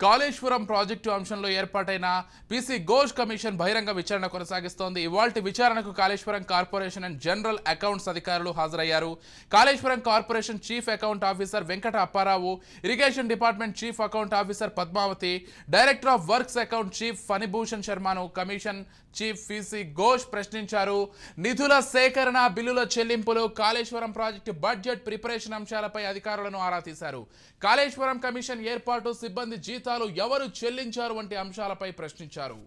Kaleshwaram project అంశంలో ఏర్పాటైన PC Ghosh commission బహిరంగ విచారణ కొనసాగిస్తోంది. ఇవాల్టి విచారణకు Kaleshwaram corporation and general accounts అధికారులు హాజరయ్యారు. Kaleshwaram corporation chief account officer Venkata Apparao, irrigation department chief account officer Padmavathi, director of works account chief Phanibhushan శర్మను కమిషన్ చీఫ్ పీసీ ఘోష్ ప్రశ్నించారు. నిధుల సేకరణ, బిల్లుల చెల్లింపులు, కాళేశ్వరం ప్రాజెక్టు బడ్జెట్ ప్రిపరేషన్ అంశాలపై అధికారులను ఆరా తీశారు. కాళేశ్వరం కమిషన్ ఏర్పాటు, సిబ్బంది జీతాలు ఎవరు చెల్లించారు వంటి అంశాలపై ప్రశ్నించారు.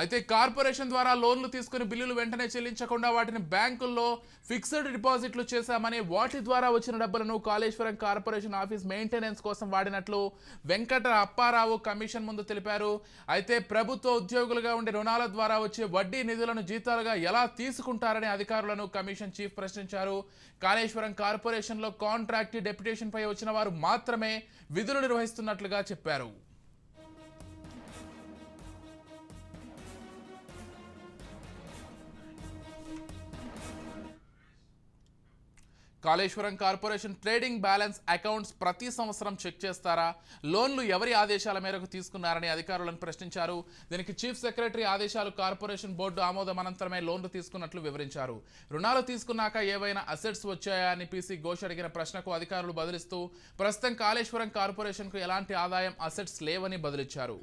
అయితే కార్పొరేషన్ ద్వారా లోన్లు తీసుకుని బిల్లులు వెంటనే చెల్లించకుండా వాటిని బ్యాంకుల్లో ఫిక్స్డ్ డిపాజిట్లు చేశామని, వాటి ద్వారా వచ్చిన డబ్బులను కాళేశ్వరం కార్పొరేషన్ ఆఫీస్ మెయింటెనెన్స్ కోసం వాడినట్లు వెంకట అప్పారావు కమిషన్ ముందు తెలిపారు. అయితే ప్రభుత్వ ఉద్యోగులుగా ఉండే రుణాల ద్వారా వచ్చే వడ్డీ నిధులను జీతాలుగా ఎలా తీసుకుంటారని అధికారులను కమిషన్ చీఫ్ ప్రశ్నించారు. కాళేశ్వరం కార్పొరేషన్లో కాంట్రాక్ట్ డెప్యుటేషన్ పై వచ్చిన వారు మాత్రమే విధులు నిర్వహిస్తున్నట్లుగా చెప్పారు. Kaleshwaram corporation trading balance accounts ప్రతి సంవత్సరం చెక్ చేస్తారా? లోన్లు ఎవరి ఆదేశాల మేరకు తీసుకున్నారని అధికారులను ప్రశ్నించారు. దీనికి చీఫ్ సెక్రటరీ ఆదేశాలు, కార్పొరేషన్ బోర్డు ఆమోదం అనంతరమే లోన్లు తీసుకున్నట్లు వివరించారు. రుణాలు తీసుకున్నాక ఏవైనా అసెట్స్ వచ్చాయా అని పీసీ ఘోష్ అడిగిన ప్రశ్నకు అధికారులు బదులిస్తూ ప్రస్తుతం కాళేశ్వరం కార్పొరేషన్కు ఎలాంటి ఆదాయం, అసెట్స్ లేవని బదులిచ్చారు.